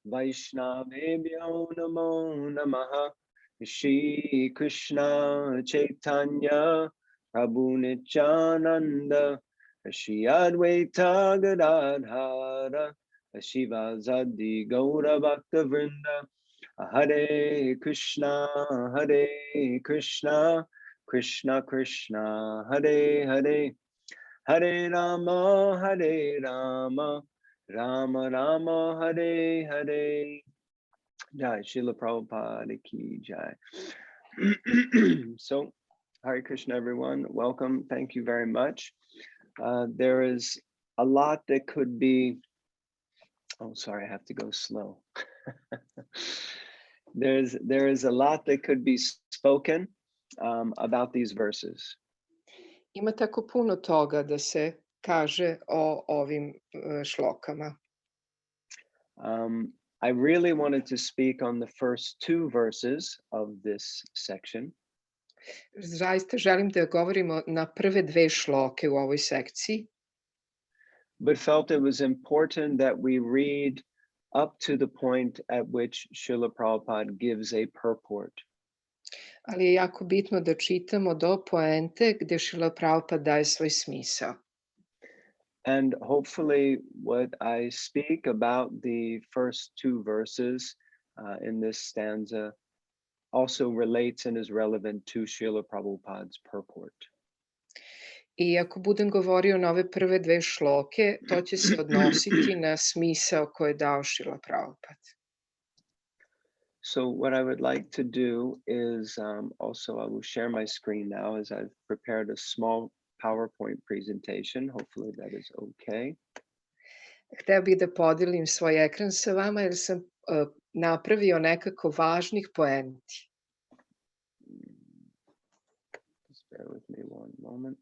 Vaishnavebhyo namo namaha. Shri Krishna Chaitanya Prabhu Nityananda Shri Advaita Gadadhara Shiva Zadi Gaura Bhakta Vrinda Hare Krishna Krishna Krishna Hare Hare Hare Rama Rama Rama Hare Hare. Jai Srila Prabhupada ki Jai. So, Hare Krishna, everyone. Welcome. Thank you very much. There is a lot that could be. Oh, sorry, I have to go slow. There is a lot that could be spoken about these verses. Ima tako puno toga da se kaže o ovim šlokama. I really wanted to speak on the first two verses of this section. Zaista želim da govorimo na prve dve šloke u ovoj sekciji. But felt it was important that we read up to the point at which Srila Prabhupada gives a purport. Ali je jako bitno da čitamo do poente gde Srila Prabhupada daje svoj smisao. And hopefully what I speak about the first two verses in this stanza also relates and is relevant to Srila Prabhupada's purport. I ako budem govorio na ove prve dve šloke, to će se odnositi na smisao koje je dao Srila Prabhupada. So what I would like to do is also I will share my screen now as I've prepared a small PowerPoint presentation. Hopefully that is okay. Hteo bih da podelim svoj ekran sa vama jer sam napravio nekako važnih poenti. Just bear with me one moment.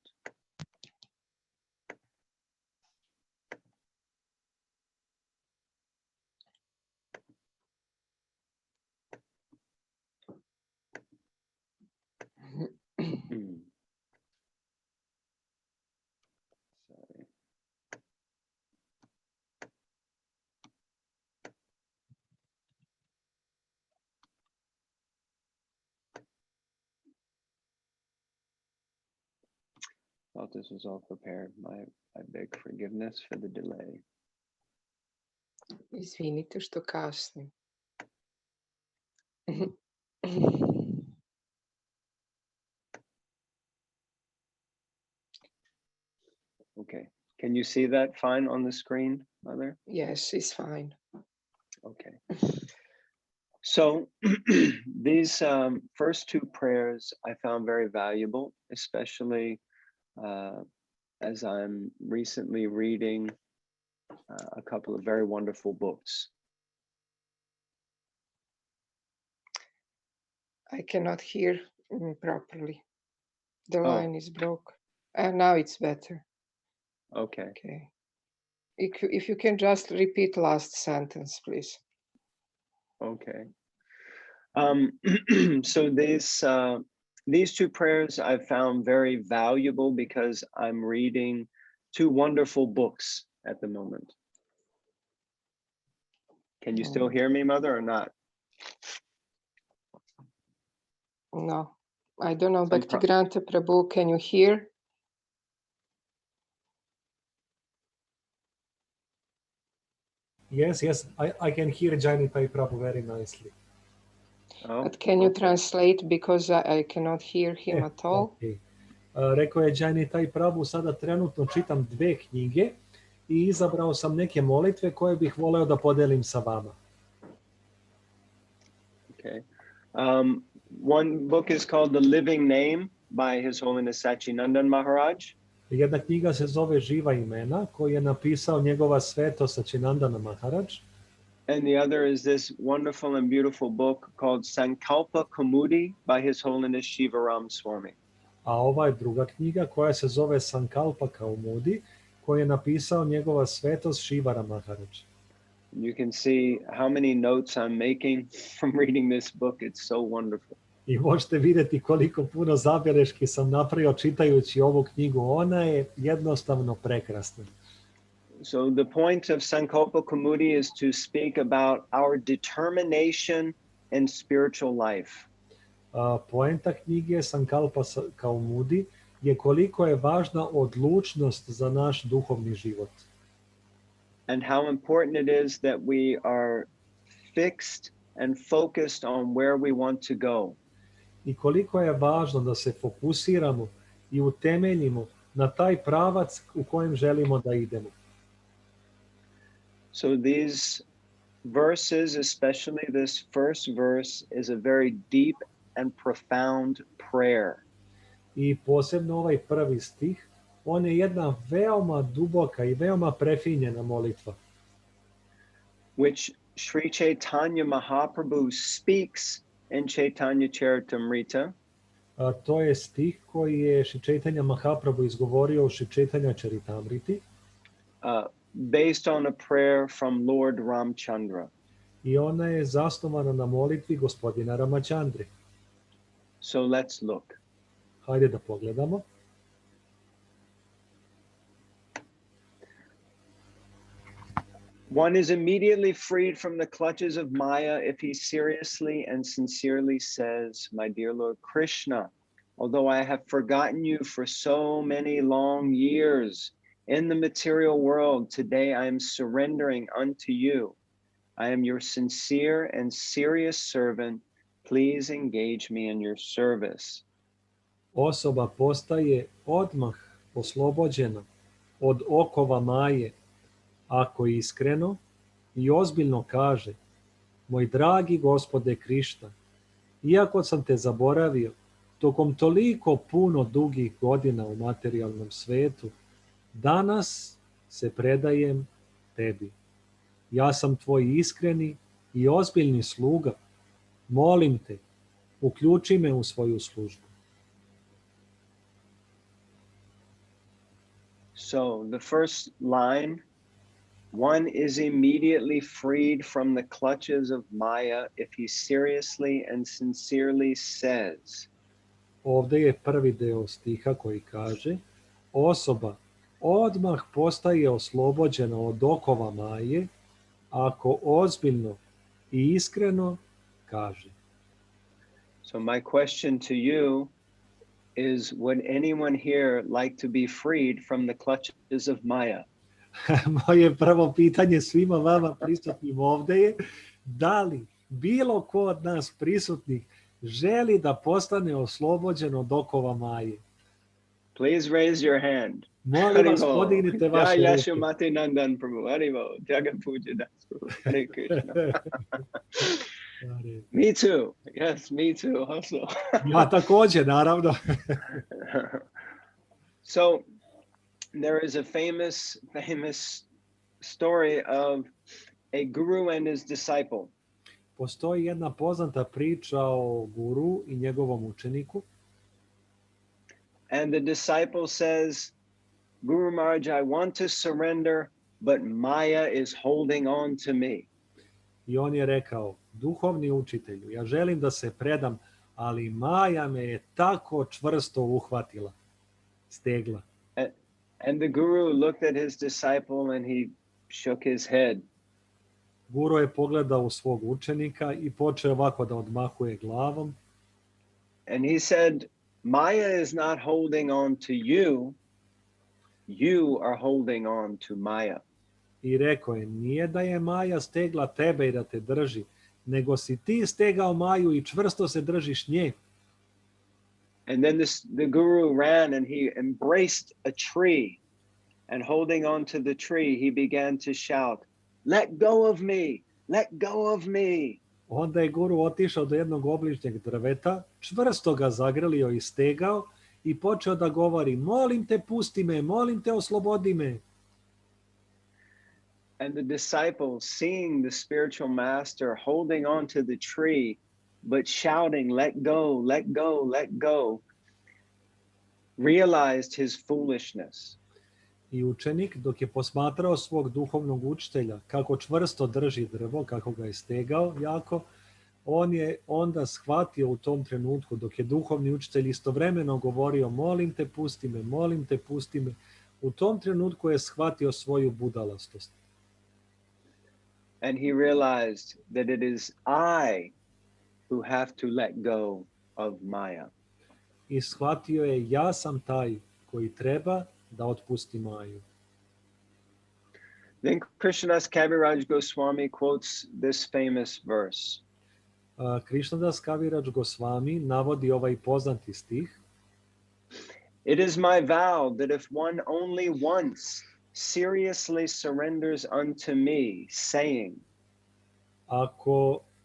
Sorry. Thought this was all prepared. I beg forgiveness for the delay. Izvinite što kasnim. Okay. Can you see that fine on the screen, Mother? Yes, it's fine. Okay. So these first two prayers I found very valuable, especially as I'm recently reading a couple of very wonderful books. I cannot hear properly. The line is broke. Now it's better. Okay. Okay. If you can just repeat last sentence, please. Okay. So these two prayers I've found very valuable because I'm reading two wonderful books at the moment. Can you still hear me, Mother, or not? No, I don't know. Bhaktivedanta Prabhu, can you hear? Yes, I can hear Jai Nitai Prabhu very nicely. Oh, but can you translate because I cannot hear him at all? Okay. Rekao je Jai Nitai Prabhu, sada trenutno čitam dve knjige i izabrao sam neke molitve koje bih voleo da podelim sa vama. Okay. One book is called The Living Name by His Holiness Sachinandan Maharaj. Jedna knjiga se zove Živa imena, koju je napisao njegova svetost Sachinandana Maharaj. And the other is this wonderful and beautiful book called Sankalpa Kaumudi by His Holiness Shivaram Swami. A ova je druga knjiga koja se zove Sankalpa Kaumudi, koju je napisao njegova svetost Shivaram Maharaj. You can see how many notes I'm making from reading this book. It's so wonderful. I možete vidjeti koliko puno zabeleški sam napravio čitajući ovu knjigu. Ona je jednostavno prekrasna. So the point of Sankalpa Kumudi is to speak about our determination in spiritual life. Poenta knjige Sankalpa Kaumudi je koliko je važna odlučnost za naš duhovni život. And how important it is that we are fixed and focused on where we want to go. I koliko je važno da se fokusiramo i utemeljimo na taj pravac u kojem želimo da idemo. So these verses, especially this first verse, is a very deep and profound prayer. I posebno ovaj prvi stih, on je jedna veoma duboka i veoma prefinjena molitva, which Sri Chaitanya Mahaprabhu speaks in Chaitanya Charitamrita. To je stih koji je Šri Chaitanya Mahaprabhu izgovorio u Šri Chaitanya Charitamriti, based on a prayer from Lord Ramchandra. I ona je zasnovana na molitvi gospodina Ramachandre. So let's look. Hajde da pogledamo. One is immediately freed from the clutches of Maya if he seriously and sincerely says, "My dear Lord Krishna, although I have forgotten you for so many long years in the material world, today I am surrendering unto you. I am your sincere and serious servant. Please engage me in your service." Osoba postaje odmah oslobođena od okova Maje, ako iskreno i ozbiljno kaže: "Moj dragi gospode Krišna, iako sam te zaboravio tokom toliko puno dugih godina u materijalnom svetu, danas se predajem tebi. Ja sam tvoj iskreni i ozbiljni sluga. Molim te, uključi me u svoju službu." So the first line, one is immediately freed from the clutches of Maya if he seriously and sincerely says. Ovdje je prvi deo stiha koji kaže: osoba odmah postaje oslobođena od okova Maje, ako ozbiljno i iskreno kaže. So my question to you is, would anyone here like to be freed from the clutches of Maya? Moje prvo pitanje svima vama prisutnim ovdje je: da li bilo ko od nas prisutnih želi da postane oslobođen od okova Maje? Please raise your hand. Molim vas, podignite vaše Jai ruke. Yashomati Nandan Prabhu, Haribo, Jagat Puja Das Prabhu, Hare Krishna. Me too. Yes, me too also. Ja također, naravno. So there is a famous story of a guru and his disciple. Postoji jedna poznata priča o guru i njegovom učeniku. And the disciple says, "Guru Maharaj, I want to surrender, but Maya is holding on to me." I on je rekao: duhovni učitelju, ja želim da se predam, ali Maja me je tako čvrsto uhvatila, stegla. And the guru looked at his disciple and he shook his head. Guru je pogledao u svog učenika i počeo ovako da odmahuje glavom. And he said, "Maya is not holding on to you. You are holding on to Maya." I rekao je: nije da je Maja stegla tebe i da te drži, nego si ti stegao Maju i čvrsto se držiš nje. And then the guru ran and he embraced a tree, and holding on to the tree, he began to shout, "Let go of me, let go of me." Onda je guru otišao do jednog obližnjeg drveta, čvrsto ga zagrlio i stegao i počeo da govori: molim te, pusti me, molim te, oslobodi me. And the disciple, seeing the spiritual master holding on to the tree, but shouting, "Let go, let go, let go," realized his foolishness. I učenik, dok je posmatrao svog duhovnog učitelja kako čvrsto drži drvo, kako ga je stegao jako, on je onda shvatio u tom trenutku, dok je duhovni učitelj istovremeno govorio: molim te, pusti me, molim te, pusti me. U tom trenutku je shvatio svoju budalastost. And he realized that it is I who have to let go of Maya. I shvatio je, ja sam taj koji treba da otpusti Maju. Then Krishnadas Kaviraj Goswami quotes this famous verse. Krišnadas Kaviraj Goswami navodi ovaj poznati stih. It is my vow that if one only once seriously surrenders unto me, saying,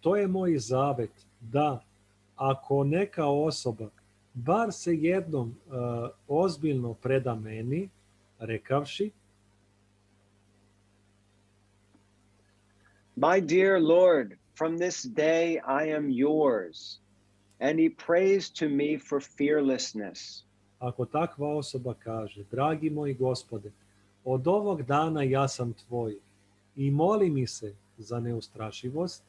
To je moj zavet, da ako neka osoba bar se jednom ozbiljno preda meni, rekavši, my dear Lord, from this day I am yours, and he prays to me for fearlessness. Ako takva osoba kaže, dragi moj Gospode, od ovog dana ja sam tvoj i moli mi se za neustrašivost,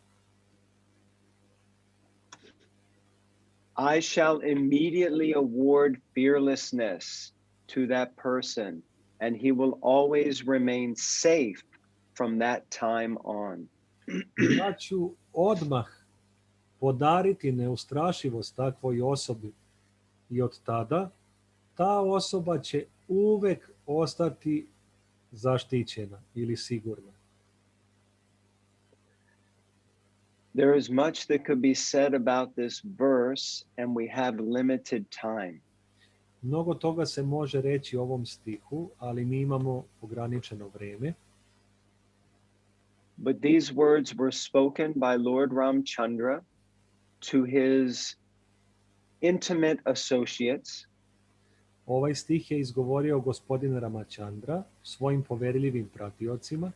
I shall immediately award fearlessness to that person, and he will always remain safe from that time on. ja ću odmah podariti neustrašivost takvoj osobi i od tada ta osoba će uvek ostati zaštićena ili sigurna. There is much that could be said about this verse, and we have limited time. Mnogo toga se može reći o ovom stihu, ali mi imamo ograničeno vreme. But these words were spoken by Lord Ramchandra to his intimate associates. Ovaj stih je izgovorio gospodin Ramachandra svojim poverljivim pratiocima.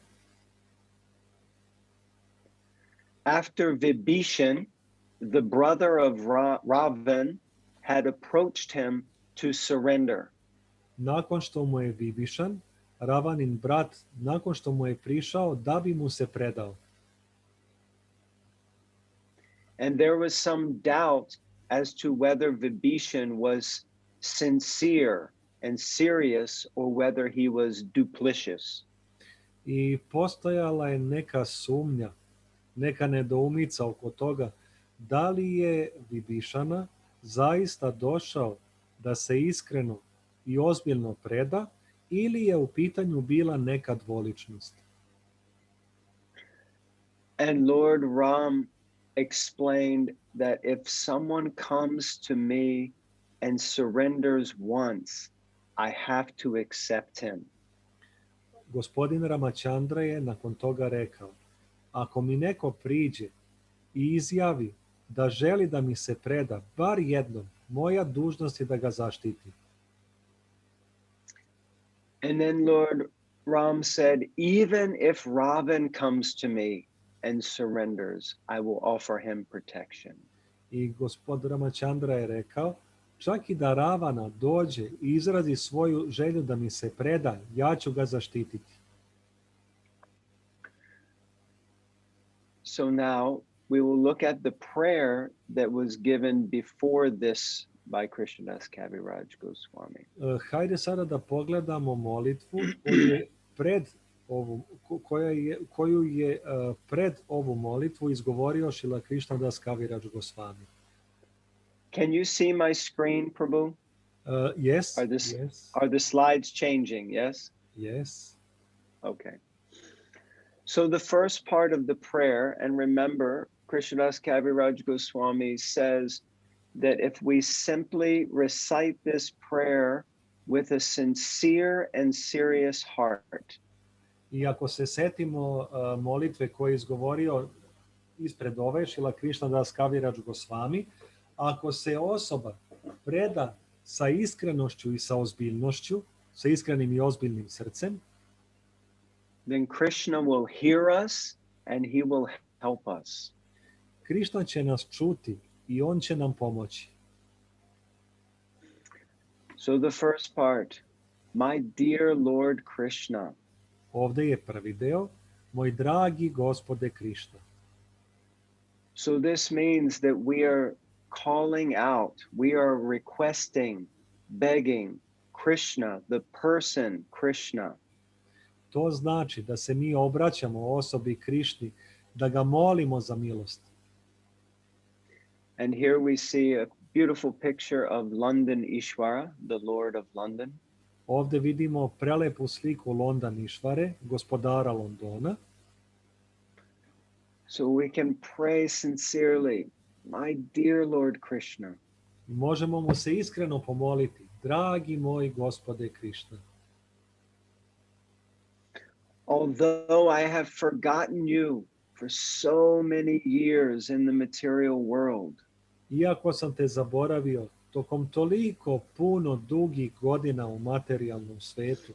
After Vibhishan, the brother of Ravan, had approached him to surrender. Nakon što mu je Vibišan, Ravanin brat, nakon što mu je prišao da bi mu se predao. And there was some doubt as to whether Vibhishan was sincere and serious or whether he was duplicitous. I postojala je neka sumnja, neka nedoumica oko toga da li je Vibišana zaista došao da se iskreno i ozbiljno preda ili je u pitanju bila neka dvoličnost. And Lord Ram explained that if someone comes to me and surrenders once, I have to accept him. Gospodin Ramachandra je nakon toga rekao, ako mi neko priđe i izjavi da želi da mi se preda bar jednom, moja dužnost je da ga zaštitim. And then Lord Ram said, even if Ravan comes to me and surrenders, I will offer him protection. I gospod Ramachandra je rekao, čak i da Ravana dođe i izrazi svoju želju da mi se preda, ja ću ga zaštititi. So now we will look at the prayer that was given before this by Krishnadas Kaviraj Goswami. Hajde sada da pogledamo molitvu koju je pred ovu molitvu izgovorio Šrila Krishnadas Kaviraj Goswami. Can you see my screen, Prabhu? Yes. Are the slides changing? Yes? Yes. Okay. So the first part of the prayer, and remember, Krishnadas Kaviraj Goswami says that if we simply recite this prayer with a sincere and serious heart, I ako se setimo molitve koju je izgovorio ispred ove Šrila Krishnadas Kaviraj Goswami, ako se osoba preda sa iskrenošću i sa ozbiljnošću, sa iskrenim i ozbiljnim srcem, then Krishna will hear us and he will help us. Krišna će nas čuti i on će nam pomoći. So the first part, my dear Lord Krishna. Ovde je prvi deo, moj dragi Gospode Krišna. So this means that we are calling out, we are requesting, begging, Krishna, the person Krishna. To znači da se mi obraćamo osobi Krišni, da ga molimo za milost. And here we see a beautiful picture of London Ishvara, the Lord of London. Ovdje vidimo prelepu sliku Londanišvare, gospodara Londona. So we can pray sincerely, my dear Lord Krishna, Možemo mu se iskreno pomoliti, dragi moj gospode Krišna. although I have forgotten you for so many years in the material world, Iako sam te zaboravio tokom toliko puno dugih godina u materijalnom svetu,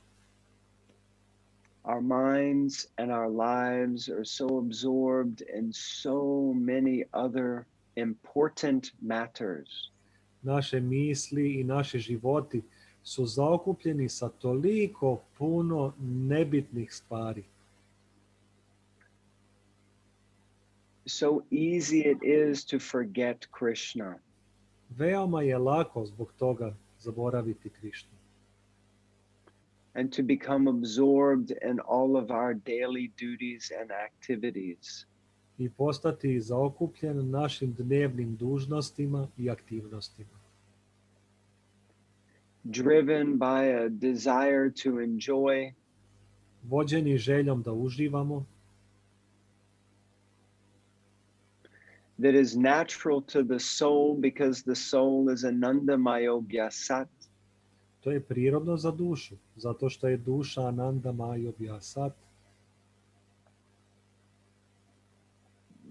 our minds and our lives are so absorbed in so many other important matters. naše misli i naši životi su zaokupljeni sa toliko puno nebitnih stvari. So easy it is to forget Krishna. Veoma je lako zbog toga zaboraviti Krišnu And to become absorbed in all of our daily duties and activities. i postati zaokupljen našim dnevnim dužnostima i aktivnostima. Driven by a desire to enjoy, Vođeni željom da uživamo, that is natural to the soul because the soul is Anandamayo Vyasat. to je prirodno za dušu, zato što je duša Ananda Mayo Vyasat,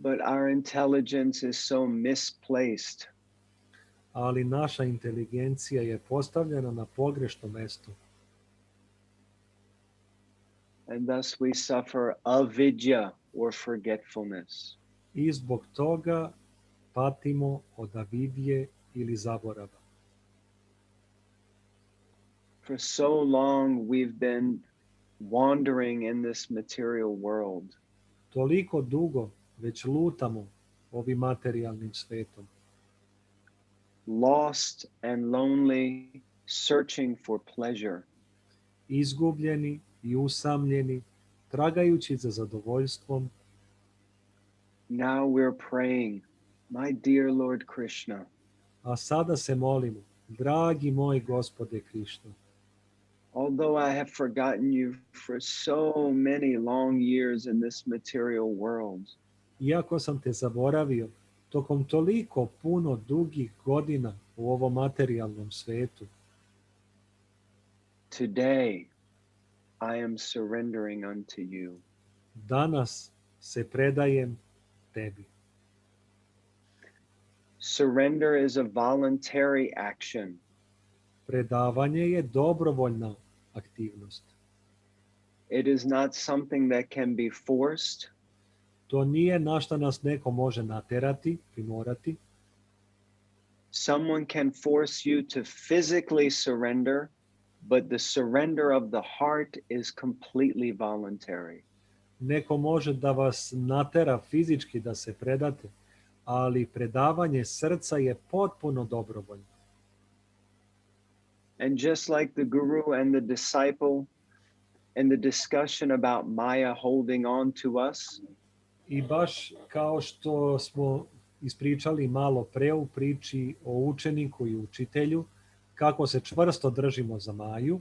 But our intelligence is so misplaced. ali naša inteligencija je postavljena na pogrešno mesto And thus we suffer avidya or forgetfulness. i zbog toga patimo od avidije ili zaborava. For so long we've been wandering in this material world, Toliko dugo već lutamo ovim materijalnim svetom, lost and lonely, searching for pleasure. izgubljeni i usamljeni, tragajući za zadovoljstvom. Now we're praying, my dear Lord Krishna, A sada se molimo, dragi moj gospode Krišna, although I have forgotten you for so many long years in this material world, iako sam te zaboravio tokom toliko puno dugih godina u ovom materijalnom svetu, today I am surrendering unto you. danas se predajem tebi. Surrender is a voluntary action. Predavanje je dobrovoljna aktivnost. It is not something that can be forced. To nije na šta nas neko može naterati, primorati. Someone can force you to physically surrender, but the surrender of the heart is completely voluntary. Neko može da vas natera fizički da se predate, ali predavanje srca je potpuno dobrovoljno. And just like the guru and the disciple and the discussion about Maya holding on to us, I baš kao što smo ispričali malo pre u priči o učeniku i učitelju, kako se čvrsto držimo za Maju,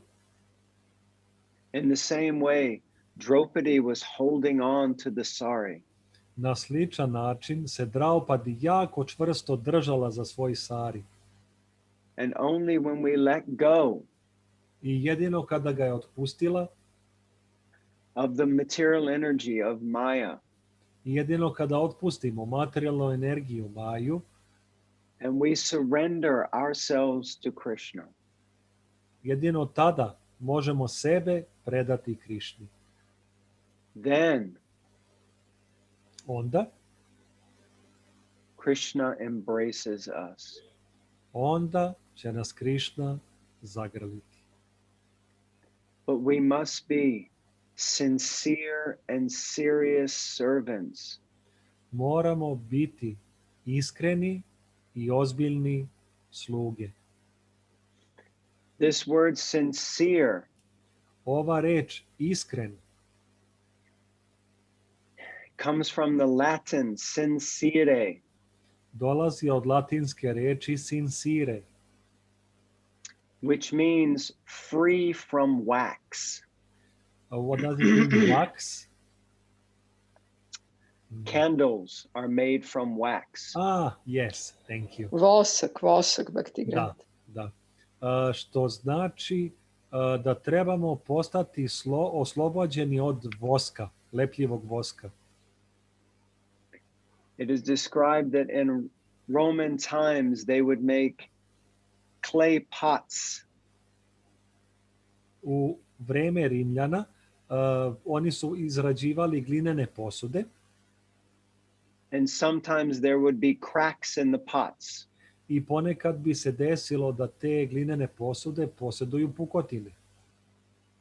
in the same way, Draupadi was holding on to the sari. na sličan način se Draupadi jako čvrsto držala za svoj sari. And only when we let go I jedino kada ga je otpustila, of the material energy of Maya, i jedino kada otpustimo materijalnu energiju Maju, and we surrender ourselves to Krishna, jedino tada možemo sebe predati Krišni. then Onda Krishna embraces us. onda će nas Krišna zagrliti. But we must be sincere and serious servants. Moramo biti iskreni i ozbiljni sluge. This word sincere Ova reč iskren comes from the Latin sincere, dolazi od latinske reči sincere, which means free from wax. what does it mean, wax? Candles are made from wax. Ah, yes, thank you. Vosak, bak ti Da, grad. da. Što znači da trebamo postati oslobođeni od voska, lepljivog voska. It is described that in Roman times they would make clay pots U vreme Rimljana oni su izrađivali glinene posude and sometimes there would be cracks in the pots. i ponekad bi se desilo da te glinene posude posjeduju pukotine,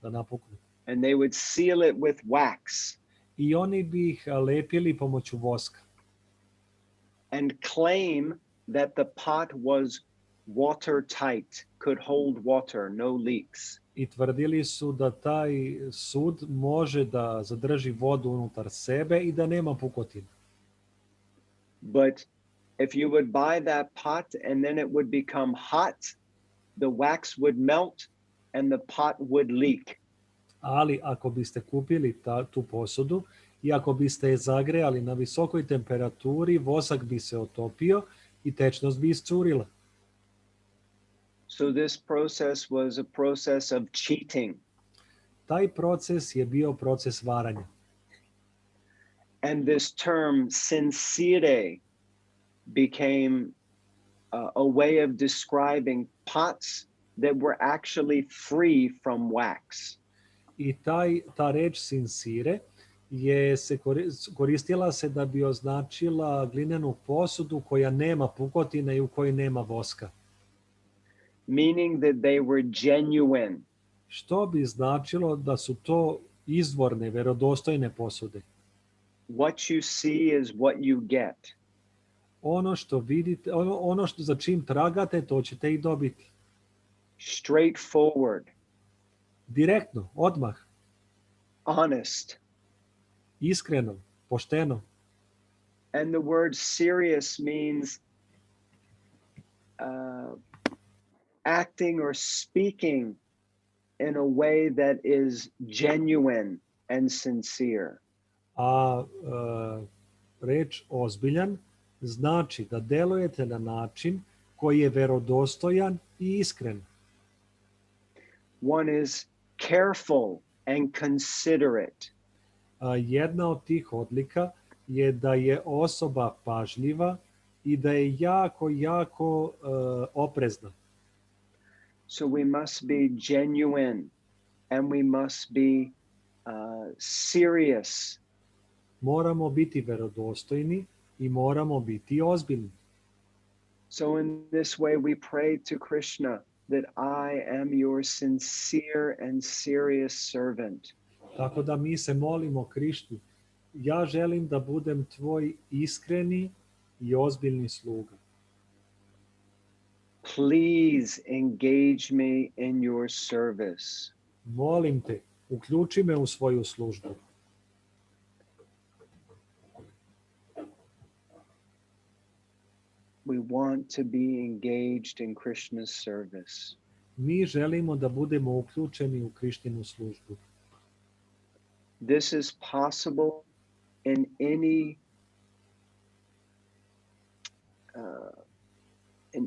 da napuknu. And they would seal it with wax I oni bi ih lepili pomoću voska and claim that the pot was watertight, could hold water, no leaks. i tvrdili su da taj sud može da zadrži vodu unutar sebe i da nema pukotina. But if you would buy that pot and then it would become hot, the wax would melt and the pot would leak. Ali ako biste kupili tu posudu i ako biste je zagrejali na visokoj temperaturi, vosak bi se otopio i tečnost bi iscurila. So this process was a process of cheating. Taj proces je bio proces varanja. And this term sincere became a way of describing pots that were actually free from wax. I ta reč sincere koristila se da bi označila glinenu posudu koja nema pukotine i u kojoj nema voska. Meaning that they were genuine. Što bi značilo da su to izvorne, verodostojne posude. What you see is what you get. Ono što vidite, ono što za čim tragate, to ćete i dobiti. Straightforward. Direktno, odmah. Honest. Iskreno, pošteno. And the word serious means acting or speaking in a way that is genuine and sincere. A reč ozbiljan znači da delujete na način koji je verodostojan i iskren. One is careful and considerate. Jedna od tih odlika je da je osoba pažljiva i da je jako oprezna. So we must be genuine and we must be serious. Moramo biti verodostojni i moramo biti ozbiljni. So in this way we pray to Krishna that I am your sincere and serious servant. Tako da mi se molimo Krišni, ja želim da budem tvoj iskreni i ozbiljni sluga. Please engage me in your service. Molim te, uključi me u svoju službu. We want to be engaged in Krishna's service. Mi želimo da budemo uključeni u Krištinu službu. This is possible in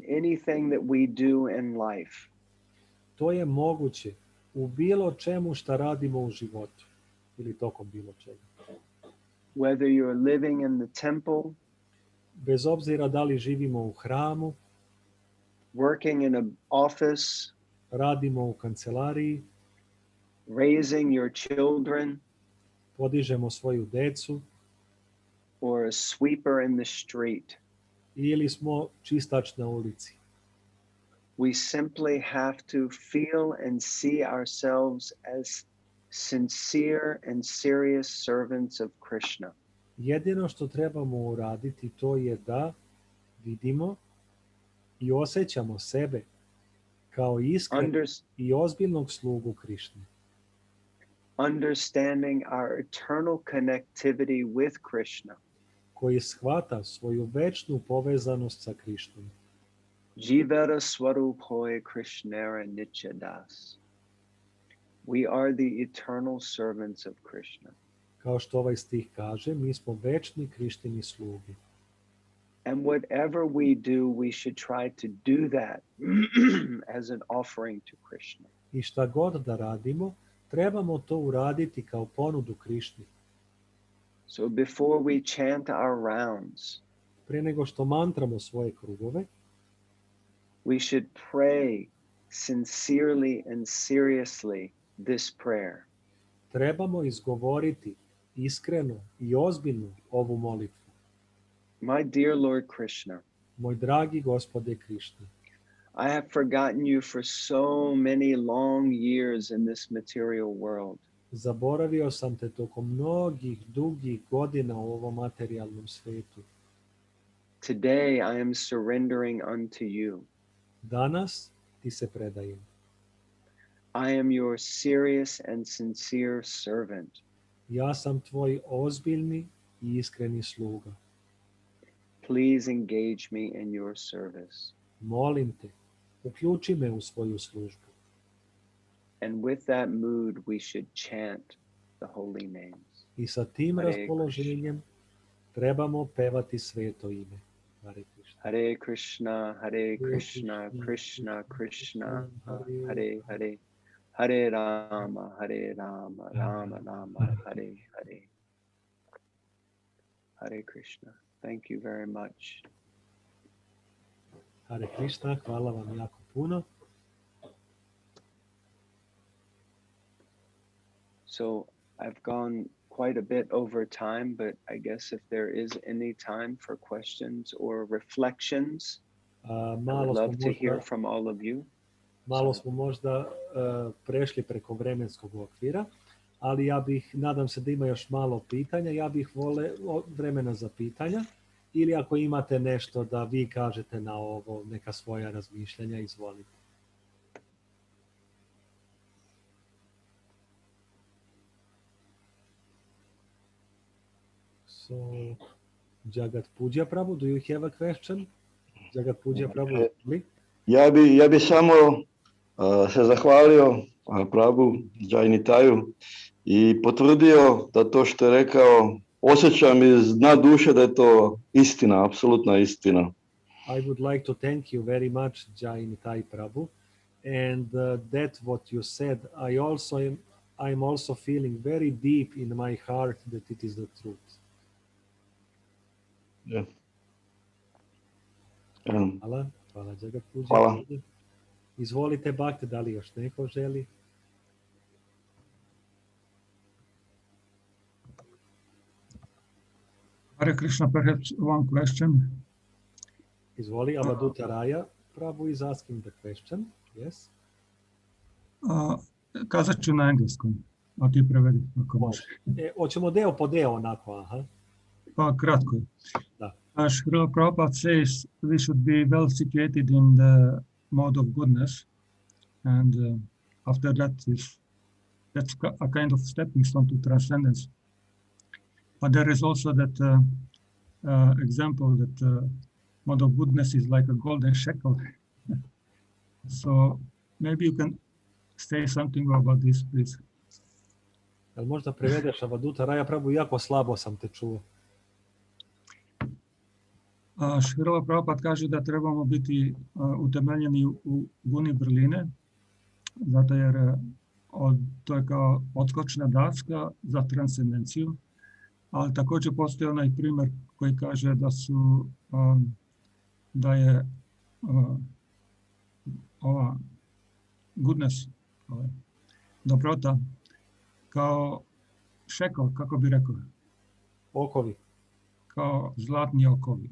anything that we do in life. To je moguće u bilo čemu šta radimo u životu ili tokom bilo čega. Whether you're living in the temple, Bez obzira da li živimo u hramu, working in an office, radimo u kancelariji, raising your children, podižemo svoju decu or a sweeper in the street. ili smo čistač na ulici. We simply have to feel and see ourselves as sincere and serious servants of Krishna. Jedino što trebamo uraditi to je da vidimo i osjećamo sebe kao iskrenog Unders- i ozbiljnog slugu Krišne, understanding our eternal connectivity with Krishna. koji shvata svoju večnu povezanost sa Krišnom. Jivara Swarupoy Krishnera Nityadas. We are the eternal servants of Krishna. Kao što ovaj stih kaže, mi smo večni Krištini slugi. And whatever we do, we should try to do that as an offering to Krishna. I šta god da radimo, trebamo to uraditi kao ponudu Krišni. So before we chant our rounds, Pre nego što mantramo svoje krugove, we should pray sincerely and seriously this prayer. trebamo izgovoriti iskreno i ozbiljno ovu molitvu. My dear Lord Krishna, Moj dragi gospode Krišne, I have forgotten you for so many long years in this material world. zaboravio sam te tokom mnogih dugih godina u ovom materijalnom svetu. Today I am surrendering unto you. Danas ti se predajem. I am your serious and sincere servant. Ja sam tvoj ozbiljni i iskreni sluga. Please engage me in your service. Molim te, uključi me u svoju službu. And with that mood, we should chant the holy names. I sa tim Hare raspoloženjem trebamo pevati sveto ime. Hare Krishna. Hare Krishna, Hare Krishna, Krishna Krishna, Hare Hare. Hare Rama, Rama Rama, Hare Hare. Hare Krishna. Thank you very much. Hare Krishna, hvala vam jako puno. So I've gone quite a bit over time, but I guess if there is any time for questions or reflections, I would love to hear from all of you. Malo smo možda prešli preko vremenskog okvira, ali ja bih, nadam se da ima još malo pitanja, ja bih voleo vremena za pitanja, ili ako imate nešto da vi kažete na ovo, neka svoja razmišljanja, izvolite. So, Jagat Pujya Prabhu, do you have a question? Jagat Pujya Prabhu, please. Ja bi samo se zahvalio Prabhu Jai Nitaju i potvrdio da to što je rekao, osjećam iz dna duše da je to istina, apsolutna istina. I would like to thank you very much, Jai Nitai Prabhu, and that what you said, I'm also feeling very deep in my heart that it is the truth. Yeah. Hvala Jagat Pujya. Hvala. Izvolite, Bhakti, da li još neko želi? Hare Krishna, perhaps one question. Izvoli, Avaduta Raya Prabhu is asking the question. Yes. Kazat ću na engleskom, a ti prevedi ako može. Hoćemo deo po deo onako, aha. Pa kratko je. Da. Srila Prabhupada says we should be well situated in the mode of goodness, and after that's a kind of stepping stone to transcendence. But there is also that example that mode of goodness is like a golden shekel. So maybe you can say something about this, please. Jel možda prevedeš, Avaduta Raya Prabhu, jako slabo sam te čuo. Srila Prabhupada kaže da trebamo biti utemeljeni u guni vrline, zato jer to je kao odskočna daska za transcendenciju, ali također postoji onaj primjer koji kaže da je ova goodness, dobrota, kao šekl, kako bi rekao? Okovi. Kao zlatni okovi.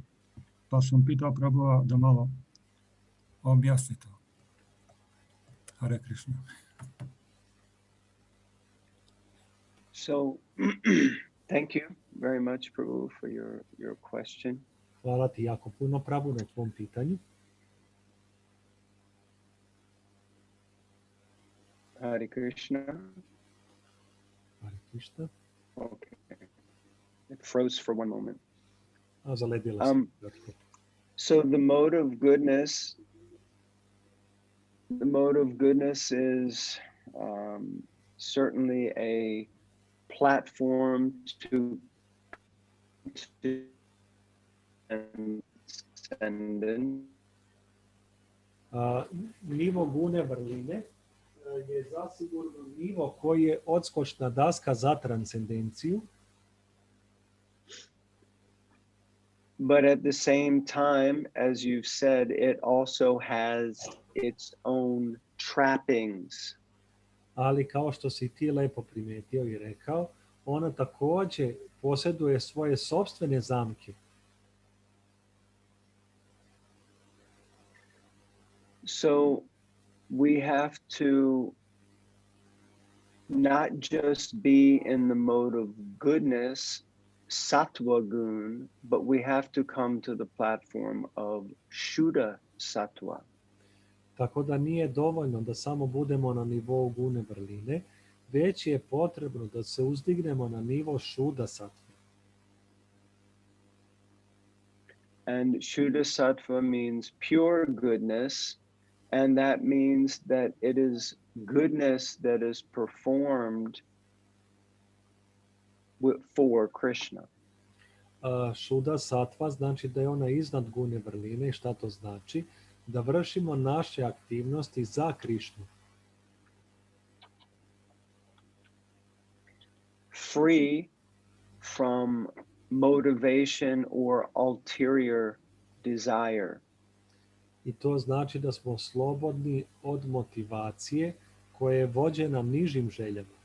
Pa sam pitao Prabhuva da malo objasni to. Hare Krishna. So, thank you very much, Prabhu, for your question. Hvala ti jako puno, Prabhu, na tvom pitanju. Hare Krishna. Hare Krishna. Okay. It froze for one moment. A zaledila sam kratko. So the mode of goodness is certainly a platform to transcendence. Nivo gune vrline je zasigurno nivo koji je odskočna daska za transcendenciju, But at the same time, as you've said, it also has its own trappings. ali kao što si ti lepo primijetio i rekao, ona također posjeduje svoje sopstvene zamke. So we have to not just be in the mode of goodness, sattva gun, but we have to come to the platform of Shuddha sattva. Tako da nije dovoljno da samo budemo na nivou gune vrline, već je potrebno da se uzdignemo na nivo šuda sattve. And Shuddha sattva means pure goodness, and that means that it is goodness that is performed for Krishna. Šuda sattva znači da je ona iznad gune vrline. I šta to znači? Da vršimo naše aktivnosti za Krišnu. Free from motivation or ulterior desire. I to znači da smo slobodni od motivacije koja je vođena nižim željama.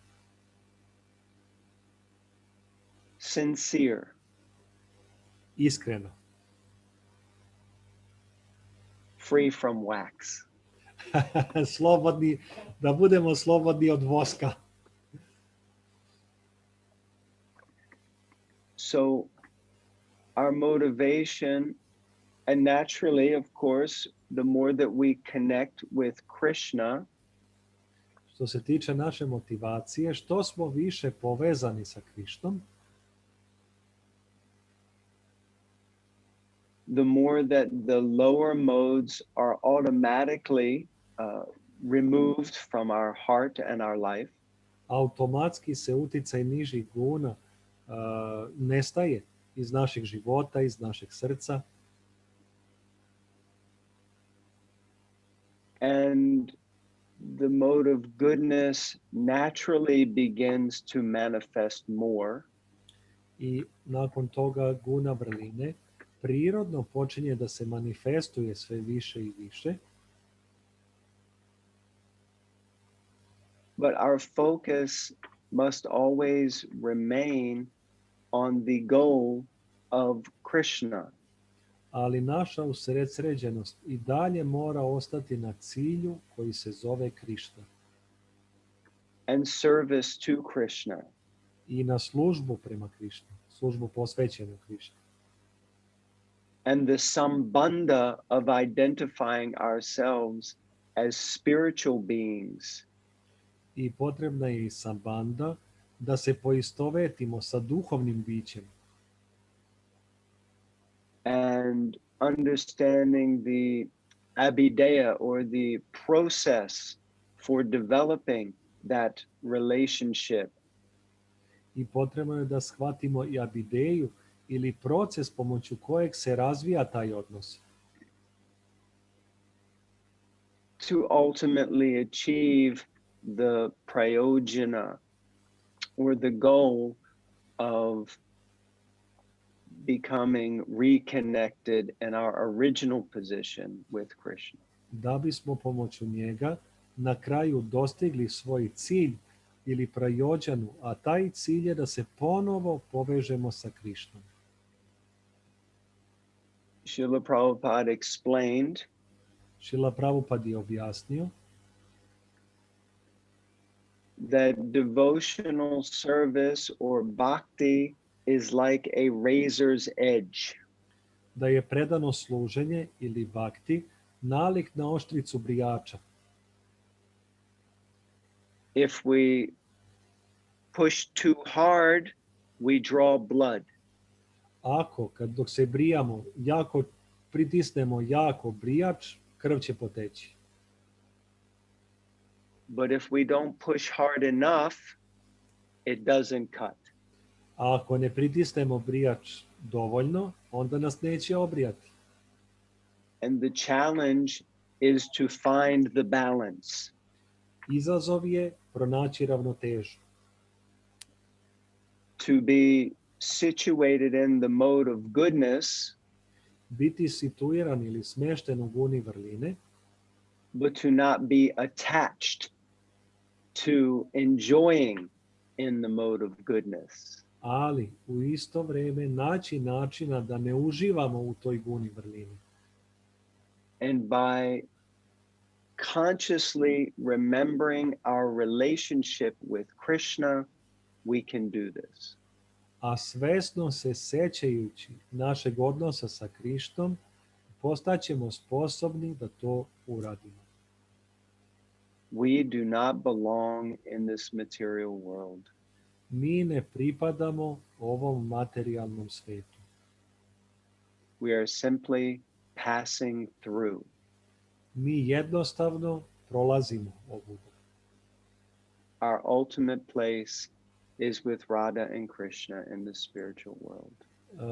Sincere. Iskreno. Free from wax. Slobodni, da budemo slobodni od voska. So our motivation, and naturally, of course, the more that we connect with Krishna, Što se tiče naše motivacije, što smo više povezani sa Krišnom, the more that the lower modes are automatically removed from our heart and our life. automatski se uticaj nižih guna nestaje iz našeg života, iz našeg srca. And the mode of goodness naturally begins to manifest more. I nakon toga guna vrline prirodno počinje da se manifestuje sve više i više. But our focus must always remain on the goal of Krishna. Ali naša usredsređenost i dalje mora ostati na cilju koji se zove Krišna. And service to Krishna. I na službu prema Krišni, službu posvećenu Krišni. And the sambandha of identifying ourselves as spiritual beings. I potrebna je i sambandha da se poistovetimo sa duhovnim bićem. And understanding the abhideya, or the process for developing that relationship. I potrebno je da shvatimo i abideju ili proces pomoću kojeg se razvija taj odnos. To ultimately achieve the prayojana, or the goal of becoming reconnected in our original position with Krishna. Da bismo pomoću njega na kraju dostigli svoj cilj ili prajođanu, a taj cilj je da se ponovo povežemo sa Krišnom. Srila Prabhupada explained Šrila Prabhupada je objasnio that devotional service or bhakti is like a razor's edge. da je predano služenje ili bhakti nalik na oštricu brijača. If we push too hard, we draw blood. Ako, dok se brijamo, jako pritisnemo jako brijač, krv će poteći. But if we don't push hard enough, it doesn't cut. A ako ne pritisnemo brijač dovoljno, onda nas neće obrijati. And the challenge is to find the balance. Izazov je pronaći ravnotežu. To be situated in the mode of goodness, Biti situiran ili smješten u guni vrline, but to not be attached to enjoying in the mode of goodness. ali u isto vrijeme naći načina da ne uživamo u toj guni vrline. And by consciously remembering our relationship with Krishna, we can do this. A svesno se sećajući našeg odnosa sa Krištom, postaćemo sposobni da to uradimo. We do not belong in this material world. Mi ne pripadamo ovom materijalnom svetu. We are simply passing through. Mi jednostavno prolazimo ovuda. Our ultimate place is with Radha and Krishna in the spiritual world.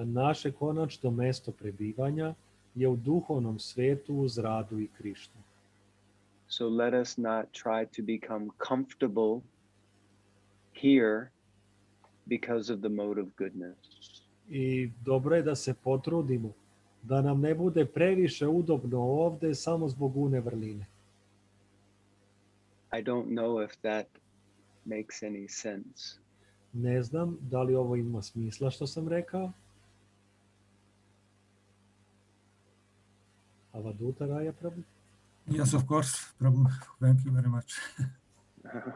Naše konačno mesto prebivanja je u duhovnom svetu uz Radu i Krišnu. So let us not try to become comfortable here because of the mode of goodness. I dobro je da se potrudimo da nam ne bude previše udobno ovde samo zbog gune vrline. I don't know if that makes any sense. Ne znam da li ovo ima smisla što sam rekao. Avaduta Raya Prabhu? Yes, of course, Prabhu. Thank you very much.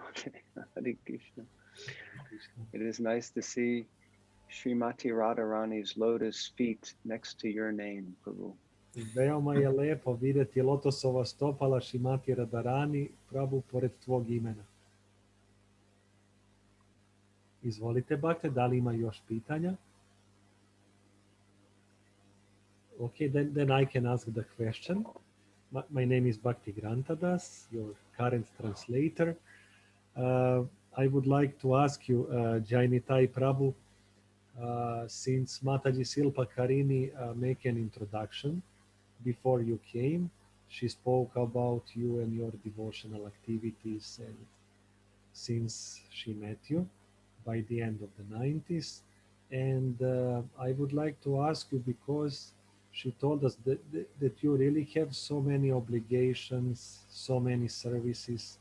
Okay, Hare Krishna. It is nice to see Srimati Radharani's lotus feet next to your name, Prabhu. Veoma je lepo vidjeti lotosova stopala Šrimati Radharani, Prabhu, pored tvog imena. Izvolite, Bhakte, da li ima još pitanja? Okay, then I can ask the question. My name is Bhakti Grantadas, your current translator. I would like to ask you, Jai Nitai Prabhu, since Mataji Silpa Karini make an introduction before you came, she spoke about you and your devotional activities, and since she met you by the end of the 90s. And I would like to ask you, because she told us that you really have so many obligations, so many services.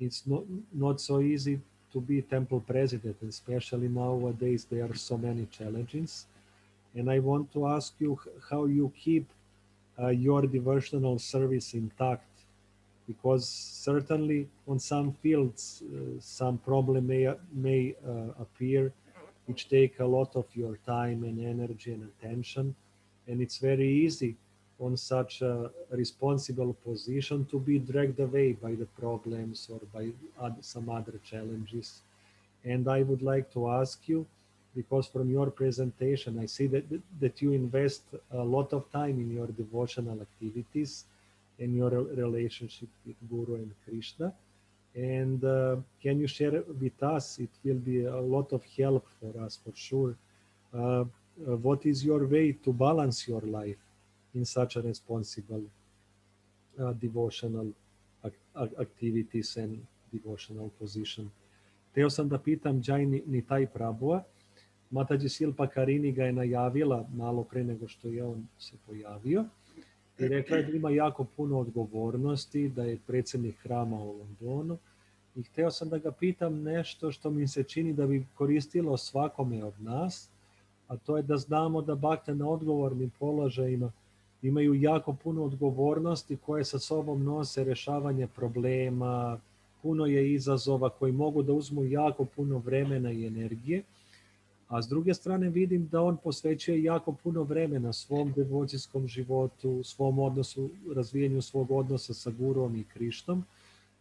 It's not so easy to be temple president, especially nowadays there are so many challenges. And I want to ask you how you keep your devotional service intact, because certainly on some fields some problem may appear which take a lot of your time and energy and attention, and it's very easy on such a responsible position to be dragged away by the problems or by some other challenges. And I would like to ask you, because from your presentation I see that you invest a lot of time in your devotional activities and your relationship with Guru and Krishna. And can you share with us, it will be a lot of help for us for sure, what is your way to balance your life in such a responsible devotional activities and devotional position. Teo sam da pitam Jai Nitai Prabhua, Mataji Silpa Karini ga je najavila malo pre nego što je on se pojavio i rekla je da ima jako puno odgovornosti, da je predsjednik hrama u Londonu, i hteo sam da ga pitam nešto što mi se čini da bi koristilo svakome od nas, a to je da znamo da bakte na odgovornim položajima imaju jako puno odgovornosti koje sa sobom nose rešavanje problema, puno je izazova koji mogu da uzmu jako puno vremena i energije, a s druge strane vidim da on posvećuje jako puno vremena svom devocijskom životu, svom odnosu, razvijenju svog odnosa sa Gurom i Krišnom,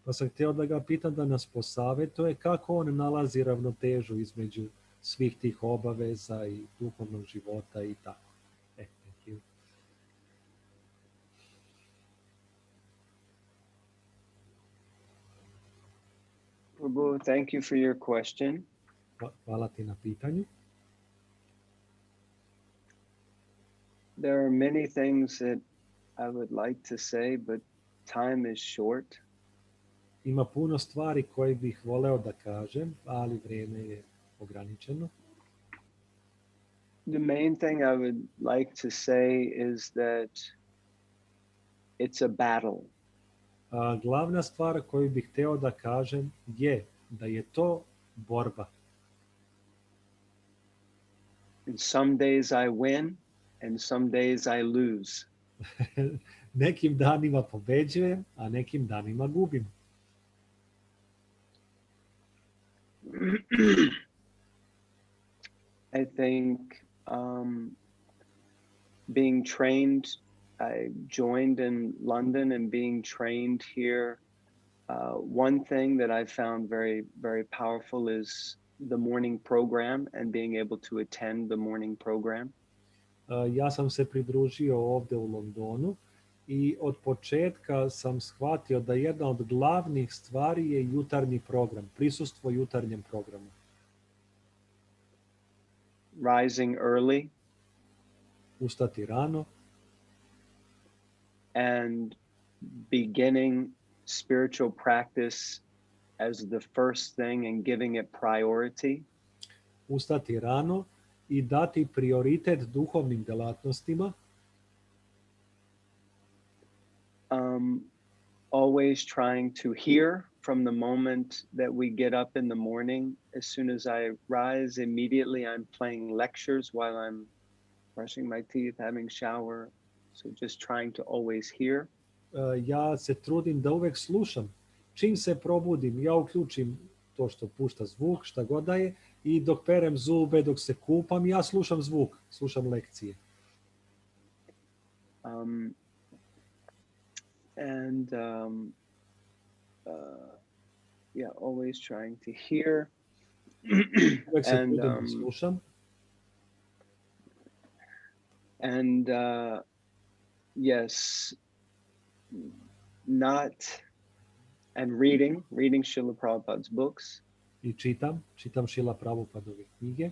Pa sam htio da ga pitam da nas posavjetuje kako on nalazi ravnotežu između svih tih obaveza i duhovnog života i tako. Thank you. Prabhu, thank you for your question. Hvala ti na pitanju. There are many things that I would like to say, but time is short. Ima puno stvari koje bih voleo da kažem, ali vrijeme je ograničeno. The main thing I would like to say is that it's a battle. Glavna stvar koju bih htio da kažem je da je to borba. And some days I win and some days I lose. Nekim danima pobeđujem, a nekim danima gubim. I think being trained, I joined in London and being trained here. One thing that I found very, very powerful is the morning program and being able to attend the morning program. Ja sam se pridružio ovdje u Londonu i od početka sam shvatio da jedna od glavnih stvari je jutarnji program, prisustvo jutarnjem programu. Rising early. Ustati rano. And beginning spiritual practice as the first thing and giving it priority. Ustati rano i dati prioritet duhovnim delatnostima. Always trying to hear from the moment that we get up in the morning. As soon as I rise, immediately I'm playing lectures while I'm brushing my teeth, having shower. So just trying to always hear. Ja se trudim da uvek slušam. Čim se probudim, ja uključim to što pušta zvuk, šta god da je, i dok perem zube, dok se kupam, ja slušam zvuk, slušam lekcije. Yeah, always trying to hear. Uvek se trudim da slušam. And yes, reading Srila Prabhupada's books. I čitam Srila Prabhupadove knjige.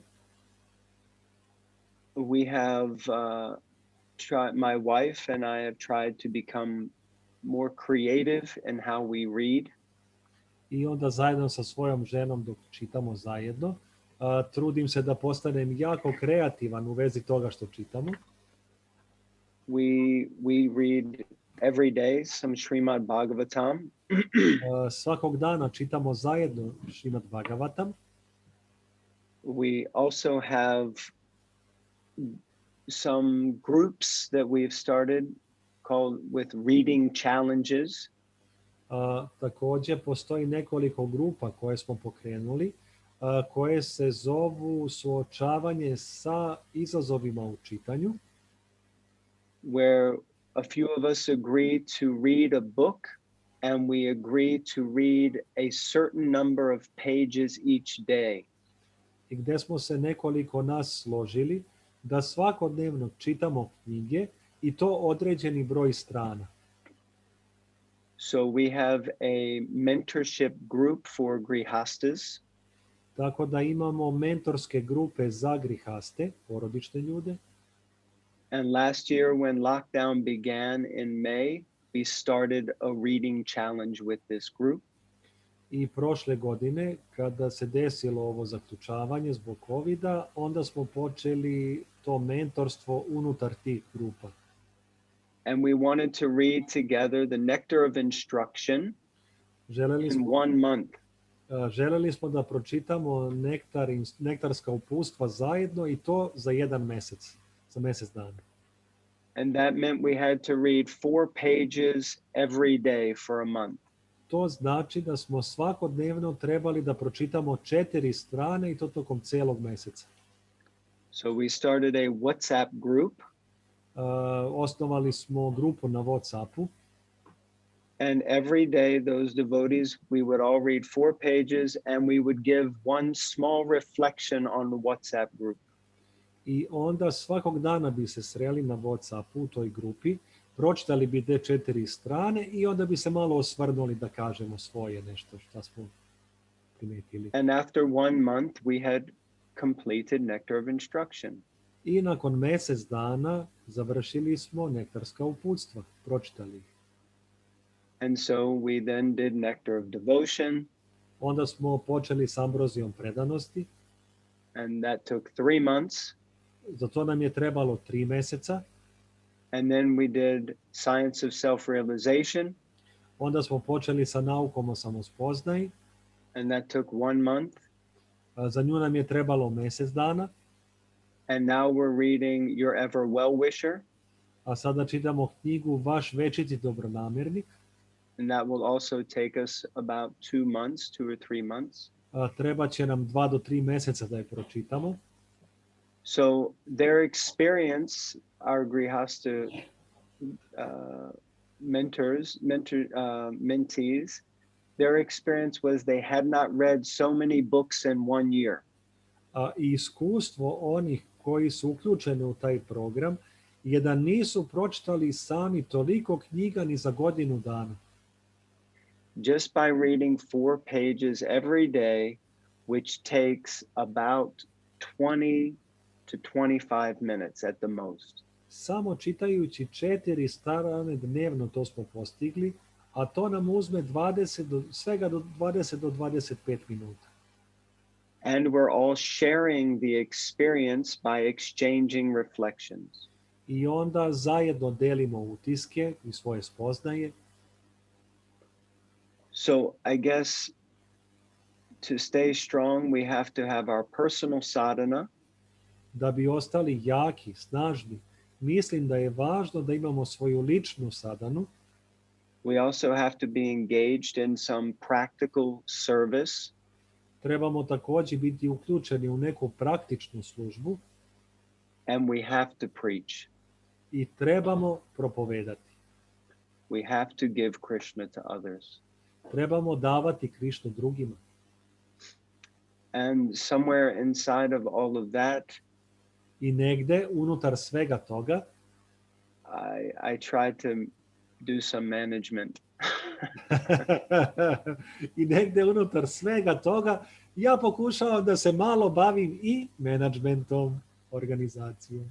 We have tried, my wife and I have tried to become more creative in how we read. I onda zajedno sa svojom ženom dok čitamo zajedno, trudim se da postanem jako kreativan u vezi toga što čitamo. We read every day some Srimad Bhagavatam. Svakog dana čitamo zajedno Srimad Bhagavatam. We also have some groups that we've started called with reading challenges. Također postoji nekoliko grupa koje smo pokrenuli, koje se zovu suočavanje sa izazovima u čitanju. Where a few of us agree to read a book and we agree to read a certain number of pages each day. I gdje smo se nekoliko nas složili da svakodnevno čitamo knjige i to određeni broj strana. So we have a mentorship group for grihastas. Tako da imamo mentorske grupe za grihaste, porodične ljude. And last year when lockdown began in May, we started a reading challenge with this group. I prošle godine, kada se desilo ovo zaključavanje zbog COVID-a, onda smo počeli to mentorstvo unutar tih grupa. And we wanted to read together the Nectar of Instruction in 1 month. Želeli smo da pročitamo nektarska upustva zajedno i to za jedan mesec, za mesec dana. And that meant we had to read 4 pages every day for a month. To znači da smo svakodnevno trebali da pročitamo 4 strane i to tokom celog meseca. So we started a WhatsApp group. Osnovali smo grupu na WhatsAppu. And every day, those devotees, we would all read 4 pages and we would give one small reflection on the WhatsApp group. I onda svakog dana bi se sreli na WhatsAppu u toj grupi, pročitali bi te 4 strane i onda bi se malo osvrnuli da kažemo svoje nešto što smo primetili. And after 1 month, we had completed Nectar of Instruction. I nakon mjesec dana završili smo nektarska uputstva, pročitali ih. And so we then did Nectar of Devotion. Onda smo počeli s ambrozijom predanosti. And that took 3 months. Za to nam je trebalo 3 mjeseca. And then we did Science of Self-Realization. Onda smo počeli sa naukom o samospoznaji. And that took 1 month. Za nju nam je trebalo mjesec dana. And now we're reading Your Ever Well-Wisher. A sada čitamo knjigu Vaš večiti dobronamjernik. And that will also take us about 2 months, 2 or 3 months. Treba će nam 2 do 3 mjeseca da je pročitamo. So their experience, our Grihasta mentees, their experience was they had not read so many books in 1 year. I iskustvo onih koji su uključeni u taj program je da nisu pročitali sami toliko knjiga ni za godinu dana. Just by reading 4 pages every day, which takes about 20 to 25 minutes at the most. Samo čitajući 4 strane dnevno to smo postigli, a to nam uzme svega do 20 do 25 minuta. And we're all sharing the experience by exchanging reflections. I onda zajedno delimo utiske i svoje spoznaje. So I guess to stay strong, we have to have our personal sadhana. Da bi ostali jaki, snažni, mislim da je važno da imamo svoju ličnu sadhanu. We also have to be engaged in some practical service. Trebamo također biti uključeni u neku praktičnu službu. And we have to preach. I trebamo propovedati. We have to give Krishna to others. Trebamo davati Krišnu drugima. And somewhere inside of all of that, I negde unutar svega toga, I try to do some management. I negde unutar svega toga ja pokušavam da se malo bavim i menadžmentom, organizacijom.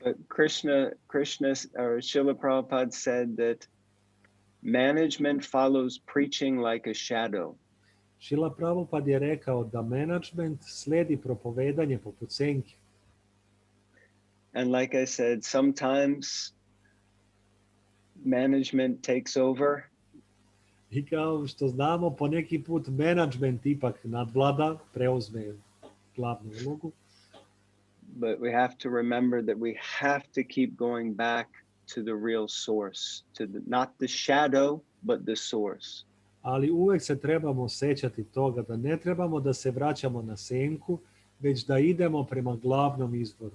But Krishna or Srila Prabhupada said that management follows preaching like a shadow. Srila Prabhupada je rekao da menadžment sledi propovedanje poput senke. And like I said, sometimes management takes over. I kao što znamo, poneki put menadžment ipak nadvlada, preuzme glavnu ulogu. But we have to remember that we have to keep going back to the real source, to not the shadow, but the source. Ali uvek se trebamo sećati toga da ne trebamo da se vraćamo na senku, već da idemo prema glavnom izvoru.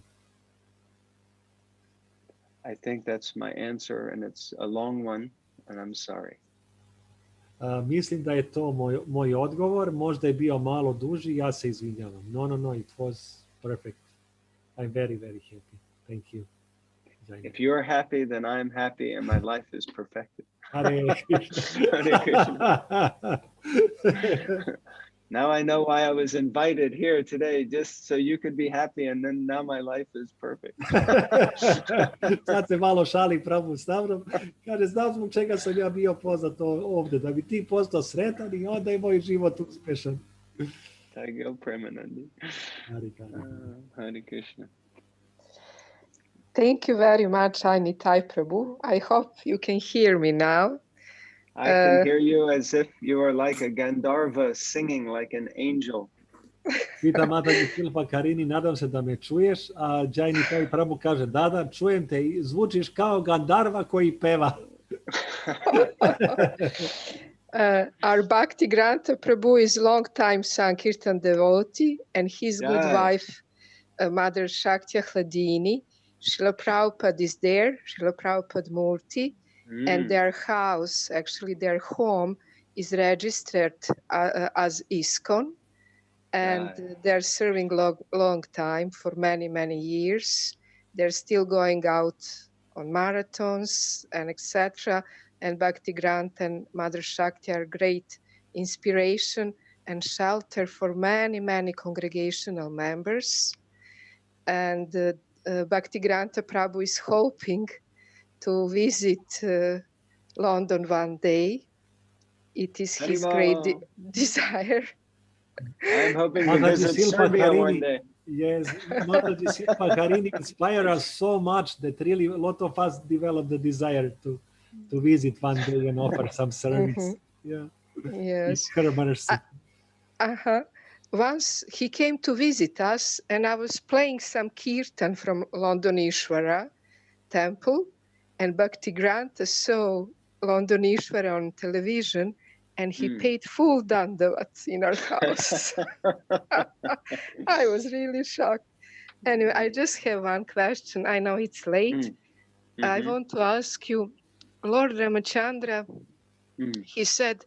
I think that's my answer, and it's a long one, and I'm sorry. Mislim da je to moj odgovor. Možda je bio malo duži, ja se izvinjavam. No, it was perfect. I'm very, very happy. Thank you. If you're happy, then I'm happy, and my life is perfected. Hare Krishna. Hare Krishna. Now I know why I was invited here today, just so you could be happy, and then now my life is perfect. Sad se malo šali Prabhu s mnom. Kaže, znam zbog čega sam ja bio pozvat ovdje, da bi ti postao sretan i onda je moj život uspešan. Thank Premanandi. Hare Krishna. Thank you very much, Jai Nitai Prabhu. I hope you can hear me now. I can hear you as if you are like a Gandharva singing like an angel. Pita Mataji Silpa Karini, nadam se da me čuješ, a Jai Nitai Prabhu kaže, da, čujem te i zvučiš kao Gandharva koji peva. Our Bhakti Granta Prabhu is long time Sankirtan devotee, and his good wife, Mother Shaktya Hladini. Srila Prabhupada is there, Srila Prabhupada Murti, and their house, actually their home, is registered as ISKCON, and they're serving long time for many years. They're still going out on marathons and etc. And Bhakti Grant and Mother Shakti are great inspiration and shelter for many congregational members. And Bhakti Granta Prabhu is hoping to visit London one day. It is his great desire. I'm hoping to Mataji visit Silpa Serbia one Harini, day. yes, Mataji Silpa Harini inspire us so much that really a lot of us develop the desire to visit one day and offer some service. Yeah. Yes. It's her mercy. Once he came to visit us, and I was playing some kirtan from London Ishvara temple, and Bhakti Granta saw London Ishvara on television, and he paid full dandavat in our house. I was really shocked. Anyway, I just have one question. I know it's late. I want to ask you, Lord Ramachandra, he said,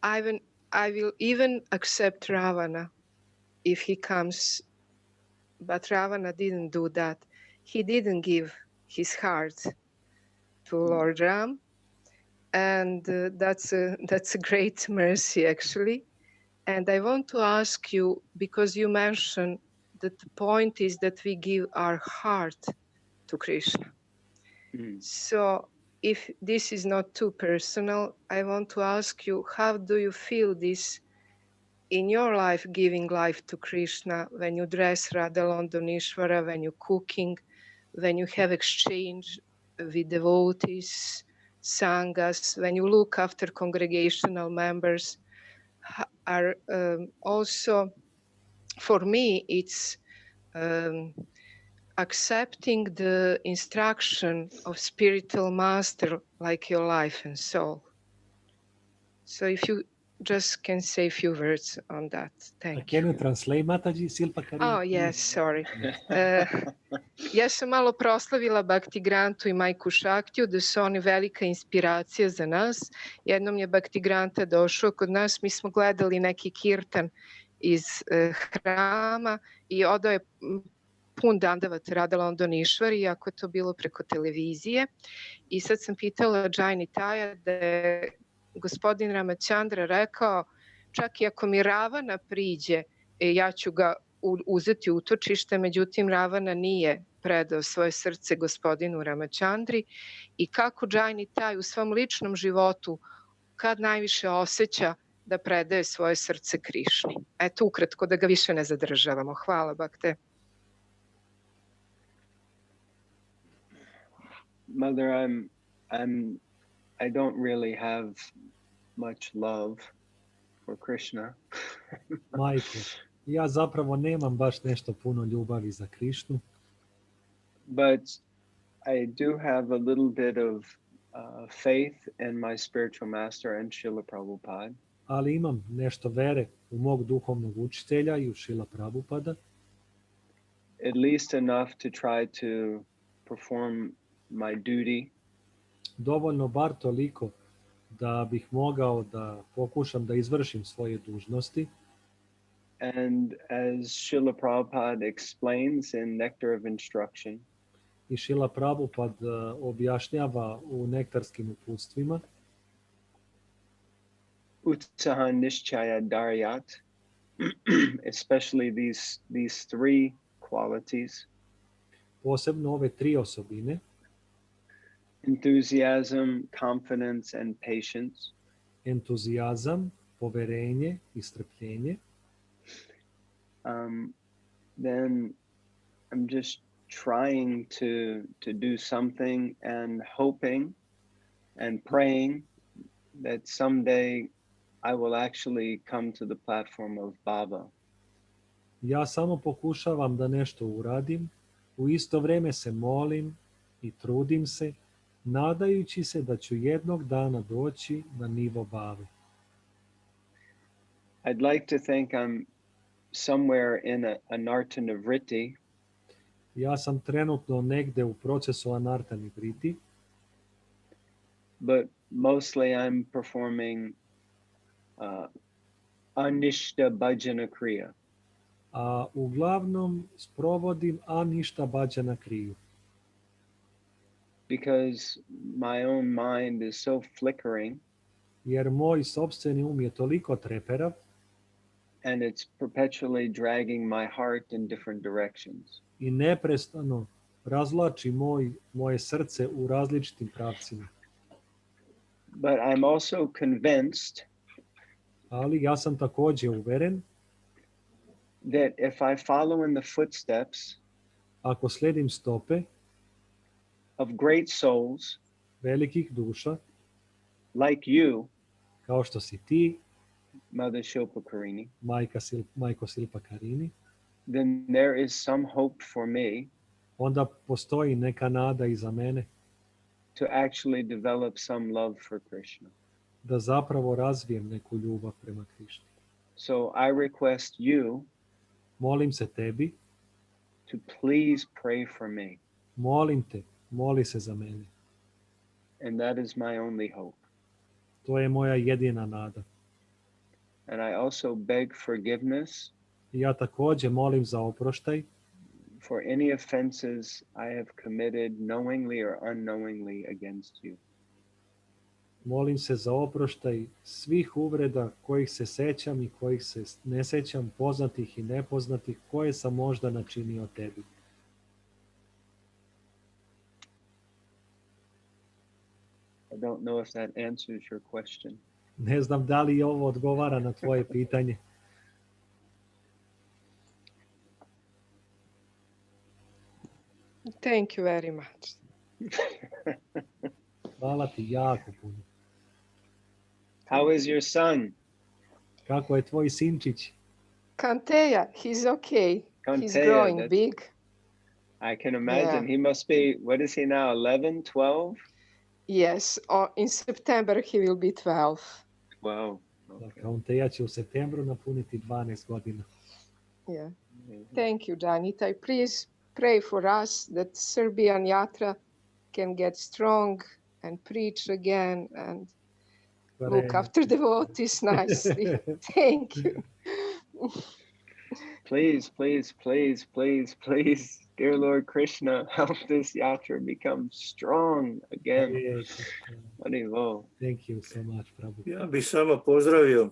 I will even accept Ravana if he comes. But Ravana didn't do that. He didn't give his heart to Lord Ram. And that's a great mercy, actually. And I want to ask you, because you mentioned that the point is that we give our heart to Krishna. So if this is not too personal, I want to ask you, how do you feel this in your life, giving life to Krishna, when you dress Radha Londonishvara, when you're cooking, when you have exchange with devotees, sanghas, when you look after congregational members, are also, for me, it's accepting the instruction of spiritual master like your life and soul. So if you just can say a few words on that. Thank you. Can you translate, Mataji Silpa Harini? Oh, yes, sorry. Ja sam malo proslavila Bhakti Grantu i Majku Šaktiju, da su oni velika inspiracija za nas. Jednom je Bhakti Granta došao kod nas, mi smo gledali neki kirtan iz hrama i odao je pun dandavat Radha Londonishvari, iako je to bilo preko televizije. I sad sam pitala Jai Nitaja da je gospodin Ramachandra rekao, čak i ako mi Ravana priđe, ja ću ga uzeti utočište, međutim Ravana nije predao svoje srce gospodinu Ramachandri. I kako Jai Nitai u svom ličnom životu kad najviše osjeća da predaje svoje srce Krišni. Eto, ukratko, da ga više ne zadržavamo. Hvala, Bhakte. Mother, I don't really have much love for Krishna. Majko, ja zapravo nemam baš nešto puno ljubavi za Krišnu. But I do have a little bit of faith in my spiritual master and Srila Prabhupada. Ali imam nešto vere u mog duhovnog učitelja i u Srila Prabhupada. At least enough to try to perform my duty. Dovoljno bar toliko da bih mogao da pokušam da izvršim svoje dužnosti. And as Srila Prabhupada explains in Nectar of Instruction, I Srila Prabhupada objašnjava u nektarskim uputstvima, Utsaha Nishchaya Daryat, especially these three qualities, posebno ove tri osobine, enthusiasm, confidence, and patience, entuzijazam, poverenje i strpljenje, then I'm just trying to do something and hoping and praying that someday I will actually come to the platform of Baba. ja samo pokušavam da nešto uradim, u isto vrijeme se molim i trudim se, nadajući se da ću jednog dana doći na nivo Bave. I'd like to think I'm somewhere in a Nartanavriti. Ja sam trenutno negde u procesu Anartanivriti. but mostly I'm performing Anishta Bhajana Kriya. A uglavnom sprovodim Anishta Bhajana kriju. Because my own mind is so flickering Jer moj sopstveni je toliko treperav and it's perpetually dragging my heart in different directions. I neprestano razvlači moje srce u različitim pravcima. But I'm also convinced Ali ja sam također uveren that if I follow in the footsteps ako sledim stope of great souls velikih duša, like you, kao što si ti, Mother Shilpa Karini, majko Silpa Karini, then there is some hope for me onda postoji neka nada i za mene to actually develop some love for Krishna. da zapravo razvijem neku ljubav prema Krišni. So I request you Molim se tebi, to please pray for me. molim te, moli se za mene. And that is my only hope. To je moja jedina nada. And I also beg forgiveness I ja također molim za oproštaj for any offenses I have committed knowingly or unknowingly against you. Molim se za oproštaj svih uvreda kojih se sećam i kojih se ne sećam, poznatih i nepoznatih, koje sam možda načinio tebi. I don't know if that answers your question. Ne znam da li ovo odgovara na tvoje pitanje. Thank you very much. Hvala ti jako puno. How is your son? Kako je tvoj sinčić? Kanteya, he's okay. He's Kanteya, growing big. I can imagine. He must be, what is he now, 11, 12? Yes, in September he will be 12. Wow. Okay. Kanteya će u septembru napuniti 12 godina. Yeah. Thank you, Jai Nitai. Please pray for us that Serbian Yatra can get strong and preach again and look after devotees nicely. Thank you. Please, please, please, please, please, dear Lord Krishna, help this yatra become strong again. Haribol. Thank you so much, Prabhu. Ja bih samo pozdravio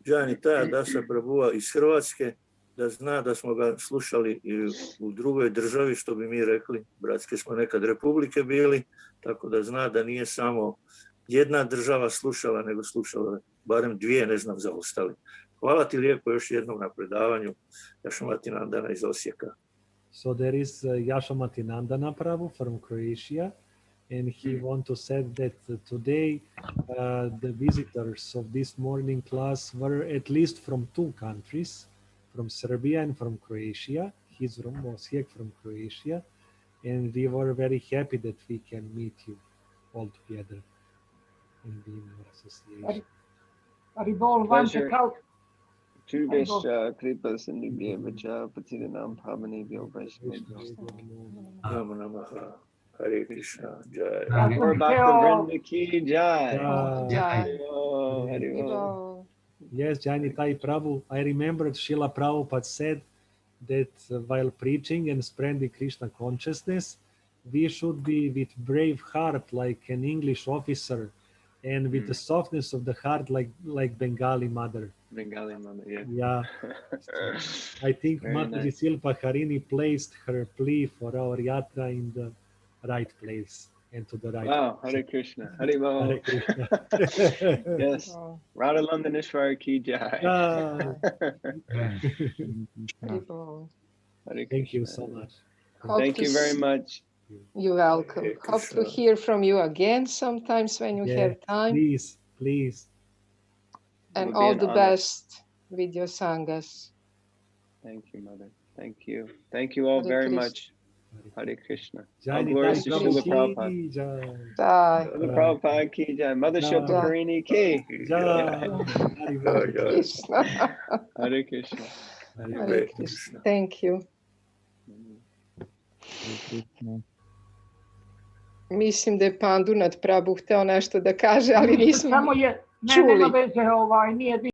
Jai Nitaya Dasa Prabhua iz Hrvatske, da zna da smo ga slušali i u drugoj državi, što bi mi rekli, bratske smo nekad republike bili, tako da zna da nije samo jedna država slušala, nego slušala barem dvije, ne znam za ostali. Hvala ti lijepo još jednom na predavanju Jašamatinandana iz Osijeka. So there is Yashamatinandana Prabhu from Croatia, and he want to say that today the visitors of this morning class were at least from two countries, from Serbia and from Croatia. He's from Osijek, from Croatia, and we were very happy that we can meet you all together and be in your association. Haribol, Vante, kao... Čuvišća, kripa Sindhivyevača, Patidanam Pavani Vyovrašna. Namo Namaha, Hare Krishna, Jai. Gaur Bhaktivinoda ki Jai. Jai. Haribol. Yes, Jai Nitai Prabhu. I remembered Srila Prabhupada said that while preaching and spreading Krishna consciousness, we should be with brave heart like an English officer and with the softness of the heart like Bengali mother. Bengali mother, yeah. Yeah. I think Mataji Silpa Harini placed her plea for our yatra in the right place and to the right. Wow, Hare Krishna, Haribol. Hare Krishna. Yes, Radha Landaneshwar ki Jai. Thank you so much. Thank you very much. You're welcome. Hope to hear from you again sometimes when you have time. Please, please. And all the best with your sanghas. Thank you, Mother. Thank you. Thank you all very much. Hare Krishna. Jai All glories to Srila Prabhupada. Jai. Srila Prabhupada ki Jai. Mother Shilpa Karini ki Hare Krishna. Hare Krishna. Hare Krishna. Thank you. Hare Krishna. Mislim da je Pandunat Prabhu hteo nešto da kaže, ali nismo Samo je, ne, čuli. nema veze, nije